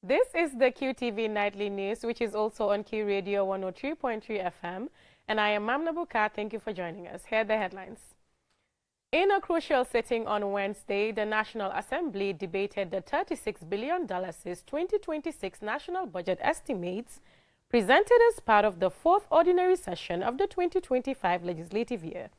This is the QTV Nightly News, which is also on Q Radio 103.3 FM. And I am Mam Nabuka. Thank you for joining us. Here are the headlines. In a crucial sitting on Wednesday, the National Assembly debated the $36 billion 2026 national budget estimates presented as part of the fourth ordinary session of the 2025 legislative year.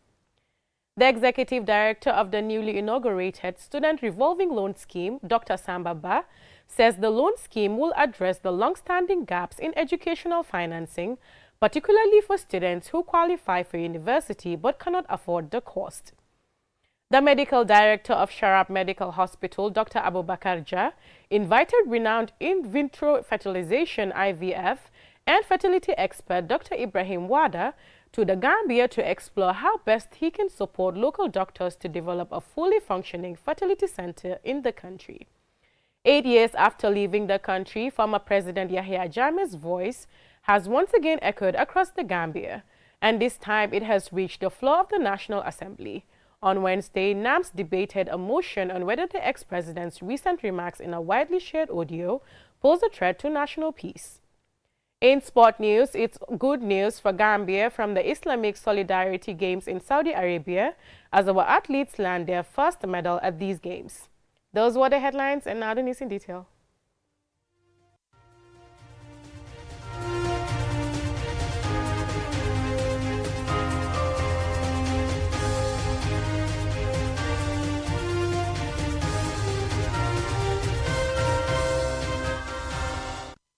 The executive director of the newly inaugurated Student Revolving Loan Scheme, Dr. Sambaba, says the loan scheme will address the long-standing gaps in educational financing, particularly for students who qualify for university but cannot afford the cost. The medical director of Sharab Medical Hospital, Dr. Abubakar Jah, invited renowned in vitro fertilization (IVF) and fertility expert Dr. Ibrahim Wada to the Gambia to explore how best he can support local doctors to develop a fully functioning fertility center in the country. 8 years after leaving the country, former President Yahya Jammeh's voice has once again echoed across the Gambia, and this time it has reached the floor of the National Assembly. On Wednesday, NAMS debated a motion on whether the ex-president's recent remarks in a widely shared audio pose a threat to national peace. In sport news, it's good news for Gambia from the Islamic Solidarity Games in Saudi Arabia as our athletes land their first medal at these games. Those were the headlines, and now the news in detail.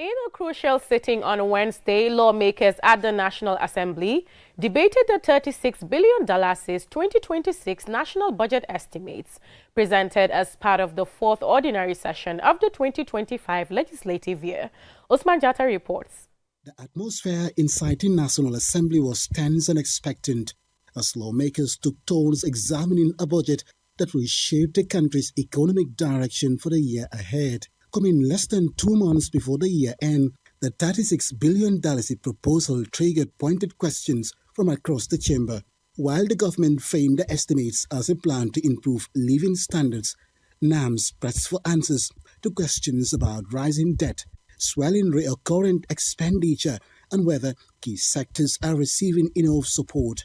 In a crucial sitting on Wednesday, lawmakers at the National Assembly debated the $36 billion 2026 national budget estimates presented as part of the fourth ordinary session of the 2025 legislative year. Usman Jatta reports. The atmosphere inside the National Assembly was tense and expectant as lawmakers took turns examining a budget that will shape the country's economic direction for the year ahead. Coming less than 2 months before the year end, the $36 billion proposal triggered pointed questions from across the chamber. While the government framed the estimates as a plan to improve living standards, NAMS pressed for answers to questions about rising debt, swelling recurrent expenditure, and whether key sectors are receiving enough support.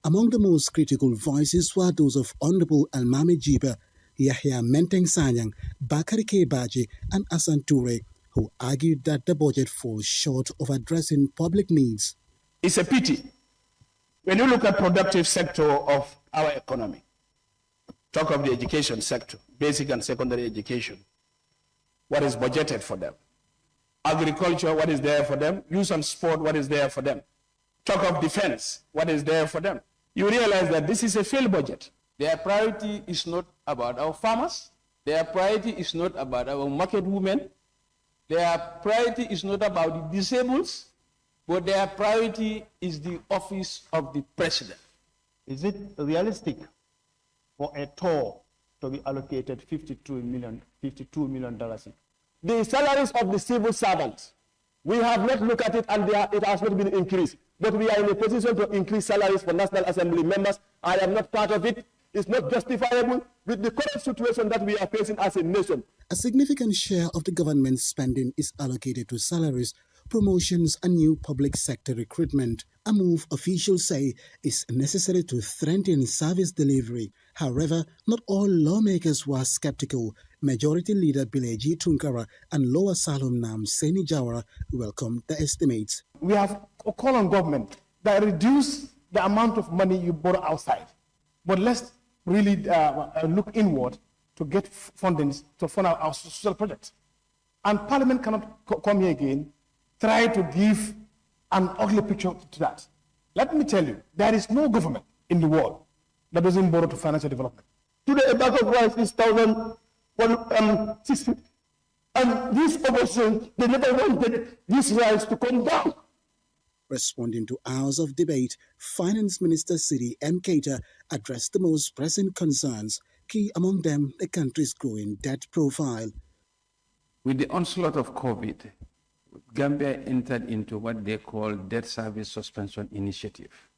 Among the most critical voices were those of Honorable Almami Jiba, Yahya Menteng Sanyang, Bakari Kebaji, and Asan Toure, who argued that the budget falls short of addressing public needs. It's a pity. When you look at productive sector of our economy, talk of the education sector, basic and secondary education, what is budgeted for them? Agriculture, what is there for them? Youth and sport, what is there for them? Talk of defense, what is there for them? You realize that this is a failed budget. Their priority is not about our farmers. Their priority is not about our market women. Their priority is not about the disabled, but their priority is the office of the president. Is it realistic for a toll to be allocated $52 million? The salaries of the civil servants, we have not looked at it and it has not been increased. But we are in a position to increase salaries for National Assembly members. I am not part of it. It's not justifiable with the current situation that we are facing as a nation. A significant share of the government's spending is allocated to salaries, promotions, and new public sector recruitment, a move officials say is necessary to strengthen service delivery. However, not all lawmakers were skeptical. Majority Leader Bileji Tunkara and Lower Salom Nam Seni Jawara welcomed the estimates. We have a call on government that reduce the amount of money you borrow outside. But let's really look inward to get funding to fund our social projects. And Parliament cannot come here again, try to give an ugly picture to that. Let me tell you, there is no government in the world that doesn't borrow to financial development. Today, a bag of rice is $1,650. And this opposition, they never wanted this rice to come down. Responding to hours of debate, Finance Minister Sidi M. Keita addressed the most pressing concerns, key among them the country's growing debt profile. With the onslaught of COVID, Gambia entered into what they call debt service suspension initiative,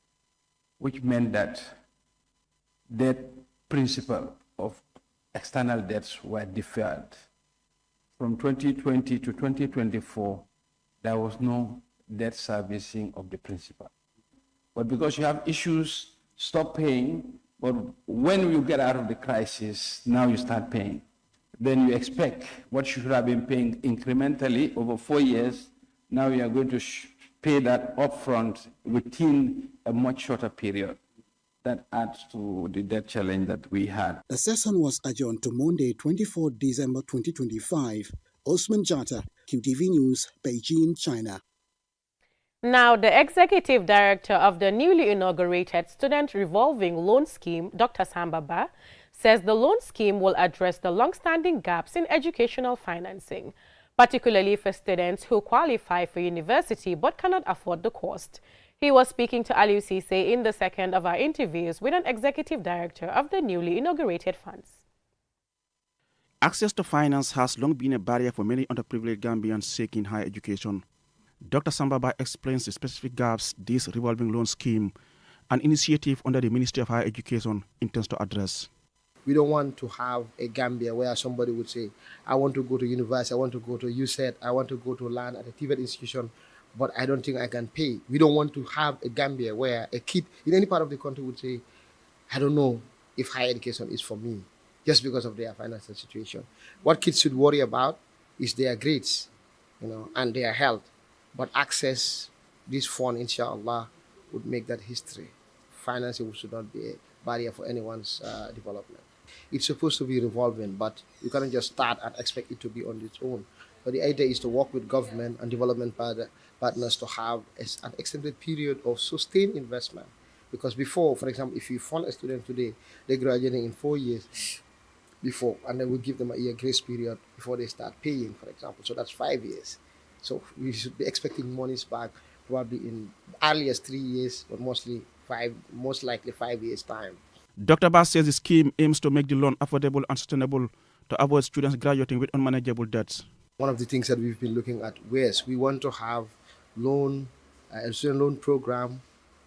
which meant that debt principal of external debts were deferred from 2020 to 2024, there was no debt servicing of the principal. But because you have issues, stop paying, but when you get out of the crisis, now you start paying. Then you expect what you should have been paying incrementally over 4 years, now you are going to pay that upfront within a much shorter period. That adds to the debt challenge that we had. The session was adjourned to Monday, 24 December 2025. Osman Jata, QTV News, Beijing, China. Now, the executive director of the newly inaugurated Student Revolving Loan Scheme, Dr. Sambaba, says the loan scheme will address the long-standing gaps in educational financing, particularly for students who qualify for university but cannot afford the cost. He was speaking to Aliou Cisse in the second of our interviews with an executive director of the newly inaugurated funds. Access to finance has long been a barrier for many underprivileged Gambians seeking higher education. Dr. Sambaba explains the specific gaps this revolving loan scheme, an initiative under the Ministry of Higher Education, intends to address. We don't want to have a Gambia where somebody would say, I want to go to university, I want to go to USET, I want to go to land at a TVET institution, but I don't think I can pay. We don't want to have a Gambia where a kid in any part of the country would say, I don't know if higher education is for me, just because of their financial situation. What kids should worry about is their grades, and their health. But access this fund, inshallah, would make that history. Financing should not be a barrier for anyone's development. It's supposed to be revolving, but you cannot just start and expect it to be on its own. But the idea is to work with government and development partners to have an extended period of sustained investment. Because before, for example, if you fund a student today, they're graduating in 4 years before, and then we give them a year grace period before they start paying, for example. So that's 5 years. So we should be expecting monies back probably in earliest 3 years, but most likely 5 years' time. Dr. Bass says the scheme aims to make the loan affordable and sustainable to avoid students graduating with unmanageable debts. One of the things that we've been looking at is we want to have a student loan program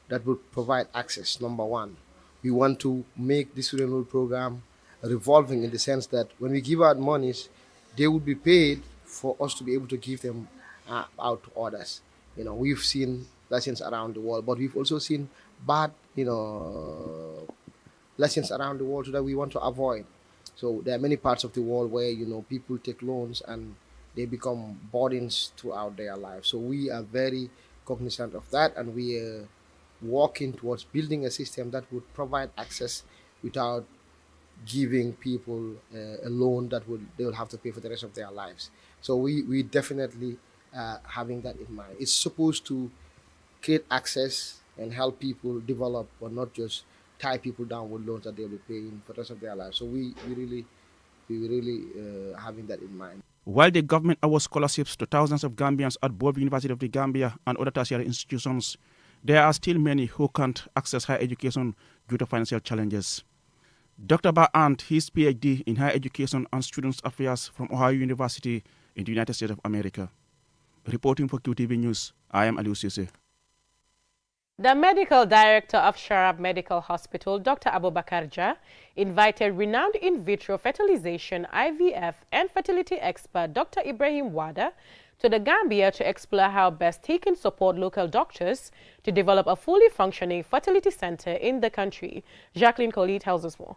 that would provide access, number one. We want to make the student loan program revolving in the sense that when we give out monies, they would be paid for us to be able to give them out to others. We've seen lessons around the world, but we've also seen bad, lessons around the world that we want to avoid. So there are many parts of the world where, people take loans and they become burdens throughout their lives. So we are very cognizant of that, and we are working towards building a system that would provide access without giving people a loan that they will have to pay for the rest of their lives. So we definitely having that in mind. It's supposed to create access and help people develop, but not just tie people down with loans that they'll be paying for the rest of their lives. So we really having that in mind. While the government awards scholarships to thousands of Gambians at both the University of the Gambia and other tertiary institutions, there are still many who can't access higher education due to financial challenges. Dr. Ba earned his PhD in higher education and students' affairs from Ohio University in the United States of America. Reporting for QTV News, I am Aliou Cisse. The medical director of Sharab Medical Hospital, Dr. Abubakar Jah, invited renowned in vitro fertilization, IVF, and fertility expert Dr. Ibrahim Wada to the Gambia to explore how best he can support local doctors to develop a fully functioning fertility center in the country. Jacqueline Coley tells us more.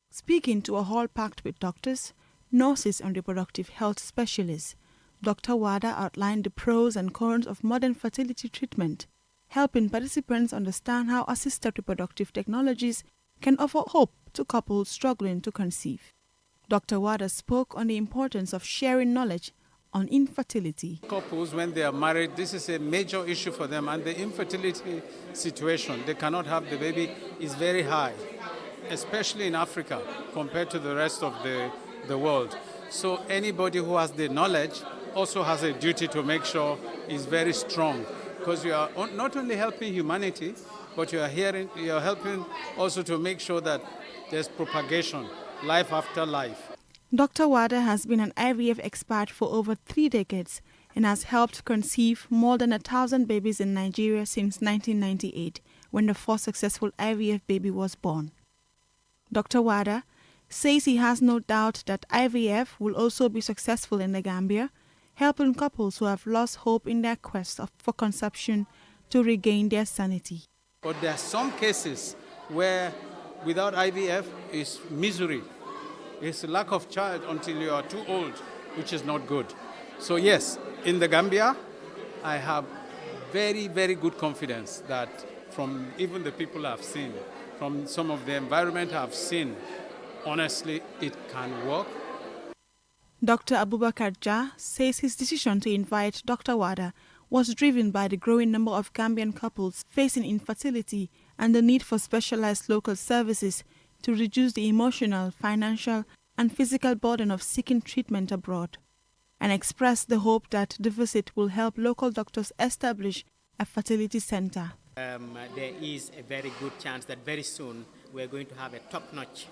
Speaking to a hall packed with doctors, nurses, and reproductive health specialists, Dr. Wada outlined the pros and cons of modern fertility treatment, helping participants understand how assisted reproductive technologies can offer hope to couples struggling to conceive. Dr. Wada spoke on the importance of sharing knowledge on infertility. Couples, when they are married, this is a major issue for them, and the infertility situation, they cannot have the baby, is very high, especially in Africa compared to the rest of the world. So anybody who has the knowledge also has a duty to make sure is very strong, because you are not only helping humanity, but you are helping also to make sure that there's propagation, life after life. Dr. Wada has been an IVF expert for over 3 decades and has helped conceive more than 1,000 babies in Nigeria since 1998, when the first successful IVF baby was born. Dr. Wada says he has no doubt that IVF will also be successful in the Gambia, helping couples who have lost hope in their quest for conception to regain their sanity. But there are some cases where without IVF is misery. It's a lack of child until you are too old, which is not good. So yes, in the Gambia, I have very, very good confidence that from even the people I've seen, from some of the environment I've seen, honestly, it can work. Dr. Abubakar Jah says his decision to invite Dr. Wada was driven by the growing number of Gambian couples facing infertility and the need for specialized local services to reduce the emotional, financial, and physical burden of seeking treatment abroad, and expressed the hope that the visit will help local doctors establish a fertility center. There is a very good chance that very soon we're going to have a top-notch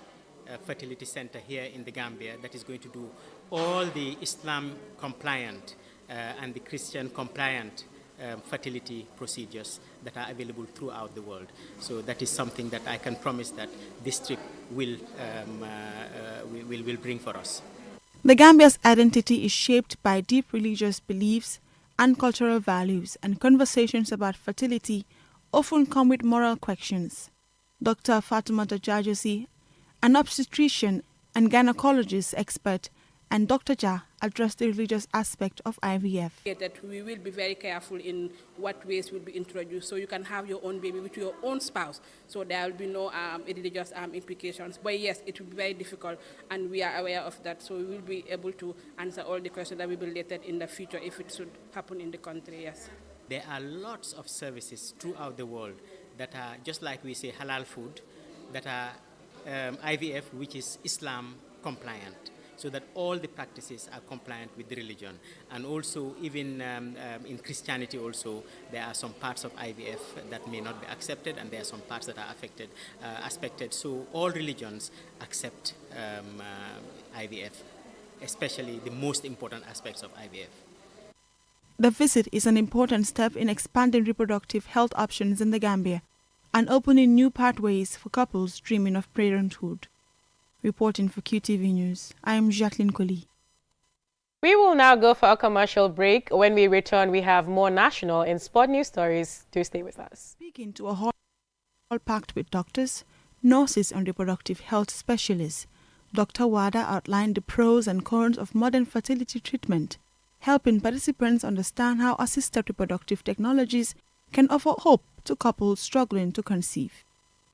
fertility center here in the Gambia that is going to do all the Islam compliant and the Christian compliant fertility procedures that are available throughout the world. So that is something that I can promise that this trip will bring for us. The Gambia's identity is shaped by deep religious beliefs and cultural values, and conversations about fertility often come with moral questions. Dr. Fatimata Jajosi, an obstetrician and gynecologist expert, and Dr. Jah addressed the religious aspect of IVF. That we will be very careful in what ways will be introduced, so you can have your own baby with your own spouse, so there will be no religious implications. But yes, it will be very difficult, and we are aware of that, so we will be able to answer all the questions that will be related in the future if it should happen in the country, yes. There are lots of services throughout the world that are, just like we say halal food, that are IVF, which is Islam compliant, so that all the practices are compliant with the religion. And also, even in Christianity also, there are some parts of IVF that may not be accepted, and there are some parts that are aspected. So all religions accept IVF, especially the most important aspects of IVF. The visit is an important step in expanding reproductive health options in the Gambia and opening new pathways for couples dreaming of parenthood. Reporting for QTV News, I am Jacqueline Collie. We will now go for a commercial break. When we return, we have more national and sport news stories. Do stay with us. Speaking to a hall packed with doctors, nurses, and reproductive health specialists, Dr. Wada outlined the pros and cons of modern fertility treatment, helping participants understand how assisted reproductive technologies can offer hope to couples struggling to conceive.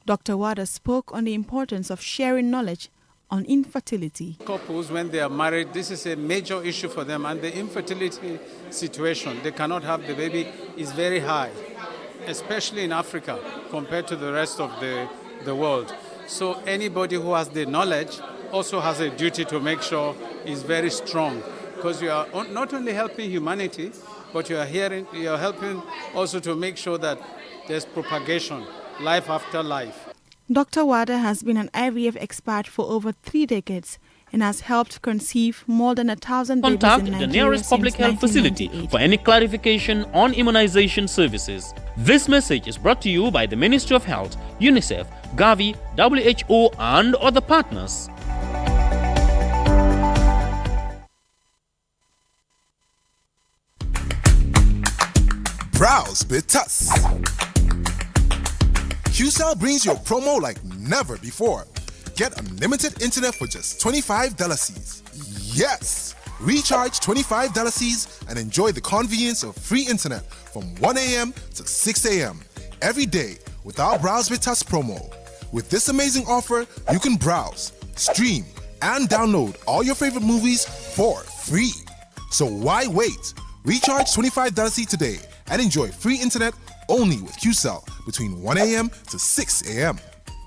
Dr. Wada spoke on the importance of sharing knowledge on infertility. Couples, when they are married, this is a major issue for them, and the infertility situation, they cannot have the baby, is very high, especially in Africa compared to the rest of the world. So anybody who has the knowledge also has a duty to make sure is very strong, because you are not only helping humanity, but you are helping also to make sure that there's propagation, life after life. Dr. Wada has been an IVF expert for over 3 decades and has helped conceive more than 1,000 babies in Nigeria. Contact the nearest public health facility for any clarification on immunization services. This message is brought to you by the Ministry of Health, UNICEF, Gavi, WHO, and other partners. Browse with us. QCell brings you a promo like never before. Get unlimited internet for just $25. Yes! Recharge $25 and enjoy the convenience of free internet from 1 a.m. to 6 a.m. every day with our Browse with Us promo. With this amazing offer, you can browse, stream, and download all your favorite movies for free. So why wait? Recharge $25 today and enjoy free internet only with QCell between 1 a.m. to 6 a.m.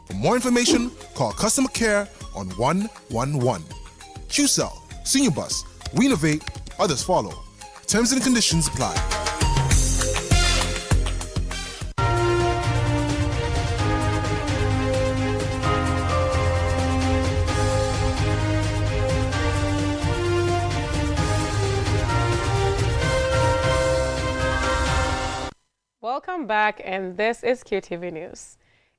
For more information, call customer care on 111. QCell, Senior Bus, we innovate, others follow. Terms and conditions apply. Welcome back, and this is QTV News.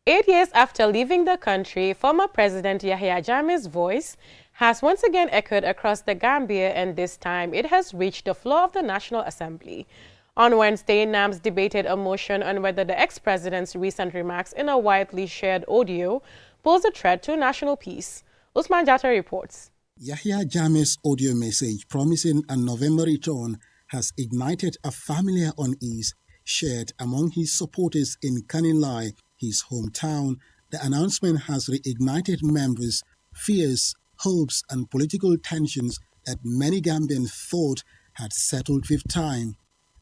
8 years after leaving the country, former President Yahya Jammeh's voice has once again echoed across the Gambia, and this time it has reached the floor of the National Assembly. On Wednesday, NAMS debated a motion on whether the ex-president's recent remarks in a widely shared audio pose a threat to national peace. Usman Jatta reports. Yahya Jammeh's audio message promising a November return has ignited a familiar unease shared among his supporters in Kanilai, his hometown. The announcement has reignited memories, fears, hopes, and political tensions that many Gambians thought had settled with time.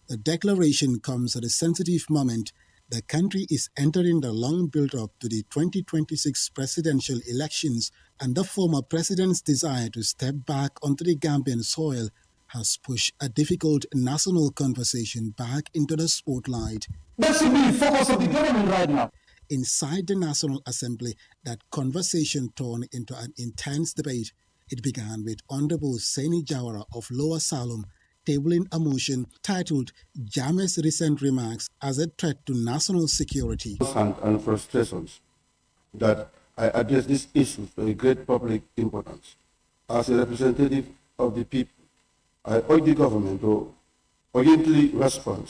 The declaration comes at a sensitive moment. The country is entering the long build-up to the 2026 presidential elections, and the former president's desire to step back onto the Gambian soil has pushed a difficult national conversation back into the spotlight. That should be the focus of the government right now. Inside the National Assembly, that conversation turned into an intense debate. It began with Honorable Saini Jawara of Lower Salem tabling a motion titled Jammeh's recent remarks as a threat to national security. And frustrations that I address these issues with great public importance. As a representative of the people, I urge the government to urgently respond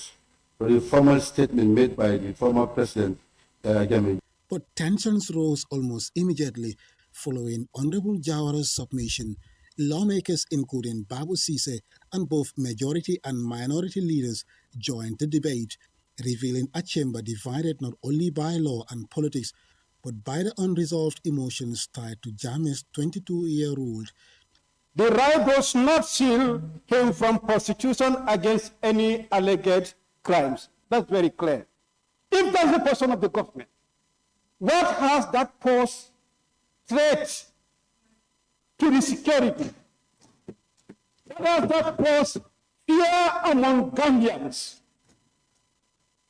to the formal statement made by the former President Jammeh. But tensions rose almost immediately following Honorable Jawara's submission. Lawmakers including Babu Sise and both majority and minority leaders joined the debate, revealing a chamber divided not only by law and politics, but by the unresolved emotions tied to Jammeh's 22-year rule. The right does not shield him from prosecution against any alleged crimes. That's very clear. If that's the person of the government, what has that posed threat to the security? What has that posed fear among Gambians?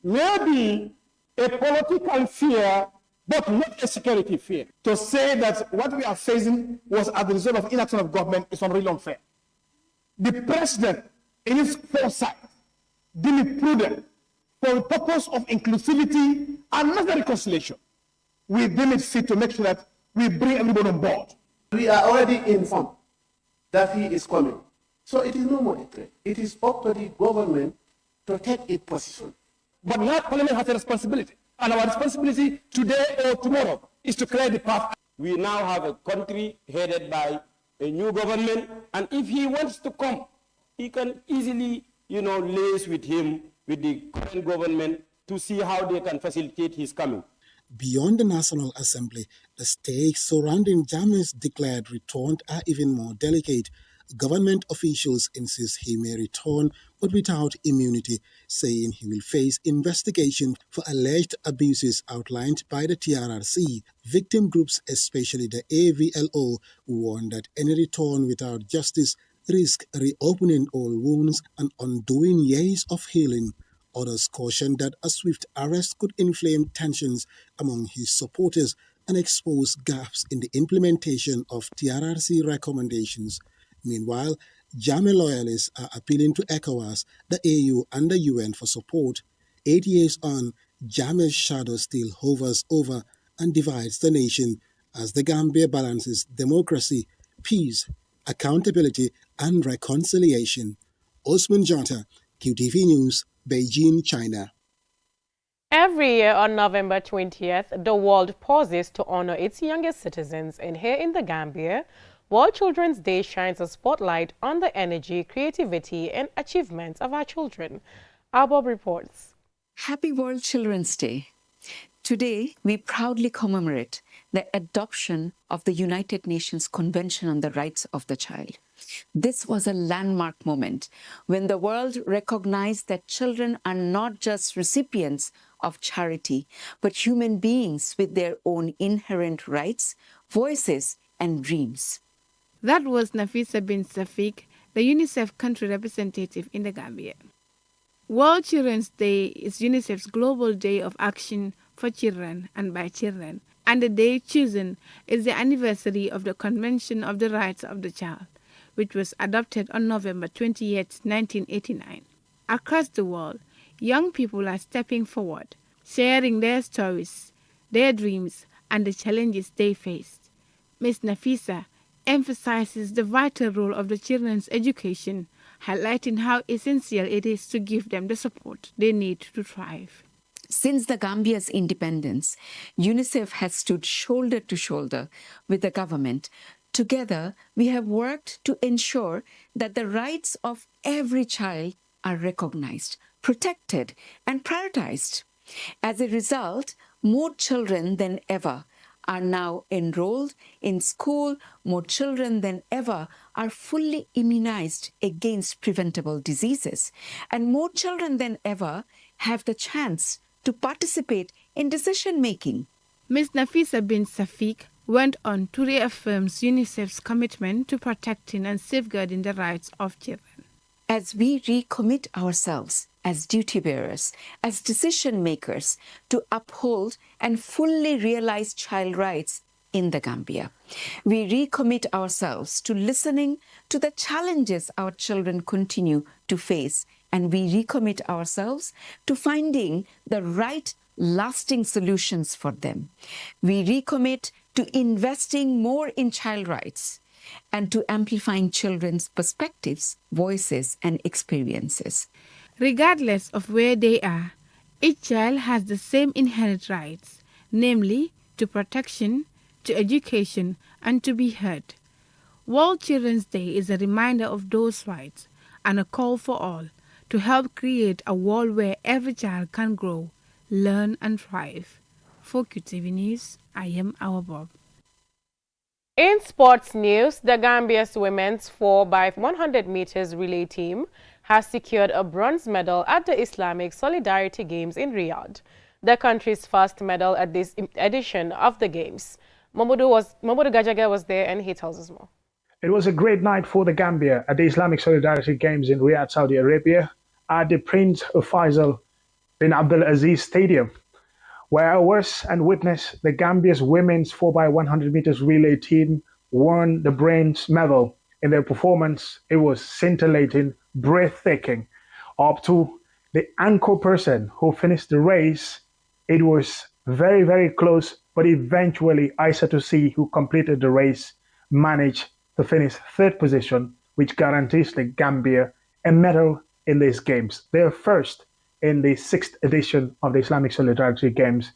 Maybe a political fear, but not a security fear. To say that what we are facing was as a result of inaction of government is really unfair. The president, in his foresight, deemed it prudent for the purpose of inclusivity and not reconciliation. We deem it fit to make sure that we bring everybody on board. We are already informed that he is coming. So it is no more a threat. It is up to the government to take its position. But now Parliament has a responsibility. And our responsibility today or tomorrow is to clear the path. We now have a country headed by a new government, and if he wants to come, he can easily, liaise with him, with the current government, to see how they can facilitate his coming. Beyond the National Assembly, the stakes surrounding Jammeh's declared return are even more delicate. Government officials insist he may return, but without immunity, saying he will face investigation for alleged abuses outlined by the TRRC. Victim groups, especially the AVLO, warn that any return without justice risk reopening old wounds and undoing years of healing. Others caution that a swift arrest could inflame tensions among his supporters and expose gaps in the implementation of TRRC recommendations. Meanwhile, Jammeh loyalists are appealing to ECOWAS, the AU, and the UN for support. 8 years on, Jammeh's shadow still hovers over and divides the nation as the Gambia balances democracy, peace, accountability, and reconciliation. Osman Jota, QTV News, Beijing, China. Every year on November 20th, the world pauses to honor its youngest citizens, and here in the Gambia, World Children's Day shines a spotlight on the energy, creativity, and achievements of our children. Bob reports. Happy World Children's Day. Today, we proudly commemorate the adoption of the United Nations Convention on the Rights of the Child. This was a landmark moment when the world recognized that children are not just recipients of charity, but human beings with their own inherent rights, voices, and dreams. That was Nafisa bin Safik, the UNICEF country representative in the Gambia. World Children's Day is UNICEF's global day of action for children and by children, and the day chosen is the anniversary of the Convention of the Rights of the Child, which was adopted on November 28, 1989. Across the world, young people are stepping forward, sharing their stories, their dreams, and the challenges they faced. Ms. Nafisa emphasizes the vital role of the children's education, highlighting how essential it is to give them the support they need to thrive. Since the Gambia's independence, UNICEF has stood shoulder to shoulder with the government. Together, we have worked to ensure that the rights of every child are recognized, protected, and prioritized. As a result, more children than ever are now enrolled in school. More children than ever are fully immunized against preventable diseases. And more children than ever have the chance to participate in decision-making. Ms. Nafisa bin Safiq went on to reaffirm UNICEF's commitment to protecting and safeguarding the rights of children. As we recommit ourselves as duty bearers, as decision makers, to uphold and fully realize child rights in the Gambia, we recommit ourselves to listening to the challenges our children continue to face, and we recommit ourselves to finding the right lasting solutions for them. We recommit to investing more in child rights and to amplifying children's perspectives, voices, and experiences. Regardless of where they are, each child has the same inherent rights, namely to protection, to education, and to be heard. World Children's Day is a reminder of those rights and a call for all to help create a world where every child can grow, learn, and thrive. For QTV News, I am Awa Bob. In sports news, the Gambia's women's 4x100 meters relay team has secured a bronze medal at the Islamic Solidarity Games in Riyadh, the country's first medal at this edition of the Games. Mamoudou Gajaga was there and he tells us more. It was a great night for the Gambia at the Islamic Solidarity Games in Riyadh, Saudi Arabia, at the Prince Faisal bin Abdul Aziz Stadium, where I was and witnessed the Gambia's women's 4x100 meters relay team won the bronze medal. In their performance, it was scintillating, breathtaking. Up to the anchor person who finished the race, it was very, very close, but eventually Aissatou, who completed the race, managed to finish third position, which guarantees the Gambia a medal in these games. They're first in the 6th edition of the Islamic Solidarity Games.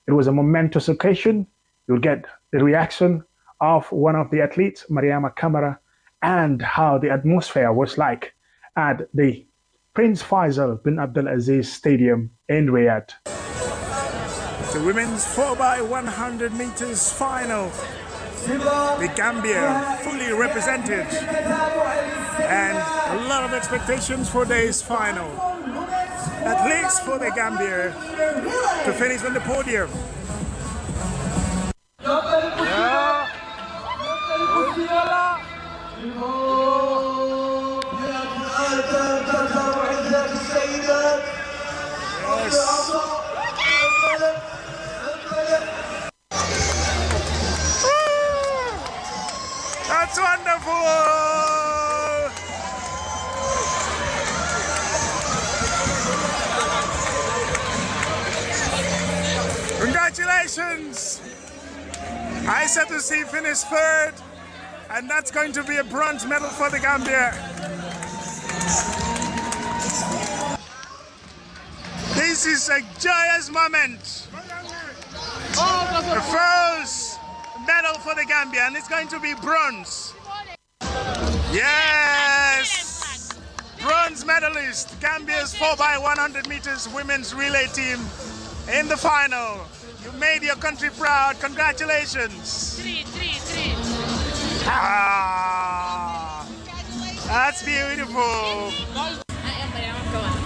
It was a momentous occasion. You'll get the reaction of one of the athletes, Mariama Kamara, and how the atmosphere was like at the Prince Faisal bin Abdul Aziz Stadium in Riyadh. The women's 4x100 meters final. The Gambia fully represented, and a lot of expectations for this final, at least for the Gambia to finish on the podium. That's wonderful! Congratulations! Aissatou finished third, and that's going to be a bronze medal for the Gambia. This is a joyous moment. The first medal for the Gambia, and it's going to be bronze. Yes! Bronze medalist, Gambia's 4x100 meters women's relay team in the final. You made your country proud. Congratulations. Ah, that's beautiful. I am Mariama Kawan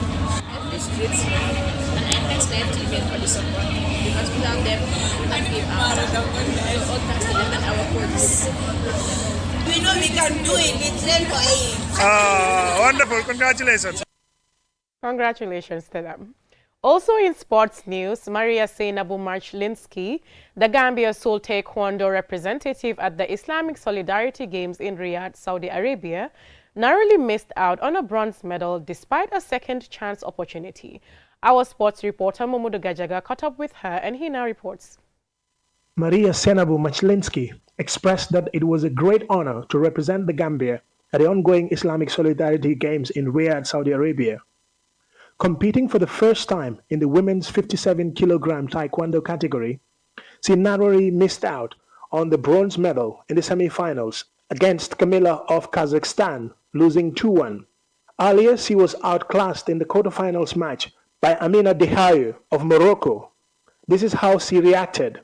of the streets, and I thank the FTV for the support, because without them, we can't be all thanks to them and our coaches. We know we can do it. It's them for it. Wonderful. Congratulations. Congratulations to them. Also in sports news, Maria Seinabu Marchlinsky, the Gambia sole taekwondo representative at the Islamic Solidarity Games in Riyadh, Saudi Arabia, narrowly missed out on a bronze medal despite a second chance opportunity. Our sports reporter Mamoudou Gajaga caught up with her and he now reports. Maria Senabu Machlinski expressed that it was a great honor to represent the Gambia at the ongoing Islamic Solidarity Games in Riyadh, Saudi Arabia. Competing for the first time in the women's 57-kilogram taekwondo category, she narrowly missed out on the bronze medal in the semi-finals against Camilla of Kazakhstan, losing 2-1. Earlier, she was outclassed in the quarterfinals match by Amina Dehaye of Morocco. This is how she reacted.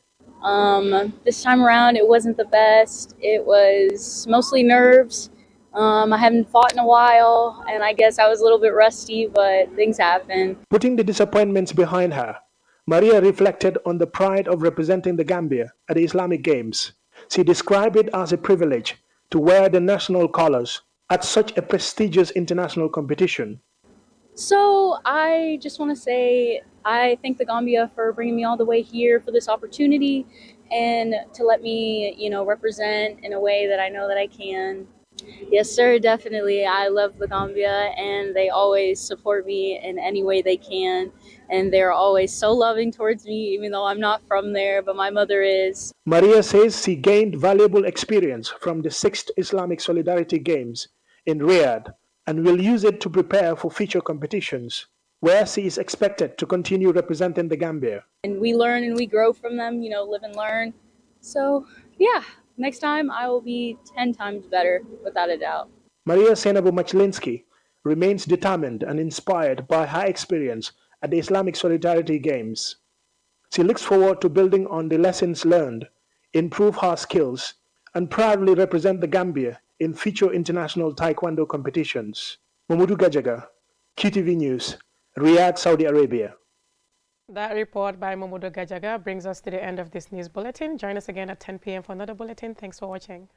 This time around, it wasn't the best. It was mostly nerves. I haven't fought in a while, and I guess I was a little bit rusty, but things happen. Putting the disappointments behind her, Maria reflected on the pride of representing the Gambia at the Islamic Games. She described it as a privilege to wear the national colors at such a prestigious international competition. So I just want to say I thank the Gambia for bringing me all the way here for this opportunity and to let me, represent in a way that I know that I can. Yes, sir, definitely. I love the Gambia, and they always support me in any way they can. And they're always so loving towards me, even though I'm not from there, but my mother is. Maria says she gained valuable experience from the 6th Islamic Solidarity Games in Riyadh and will use it to prepare for future competitions, where she is expected to continue representing the Gambia. And we learn and we grow from them, live and learn. So, yeah. Next time, I will be 10 times better, without a doubt. Maria Senabu Machlinski remains determined and inspired by her experience at the Islamic Solidarity Games. She looks forward to building on the lessons learned, improve her skills, and proudly represent the Gambia in future international taekwondo competitions. Mamudu Gajaga, QTV News, Riyadh, Saudi Arabia. That report by Momodo Gajaga brings us to the end of this news bulletin. Join us again at 10 p.m. for another bulletin. Thanks for watching.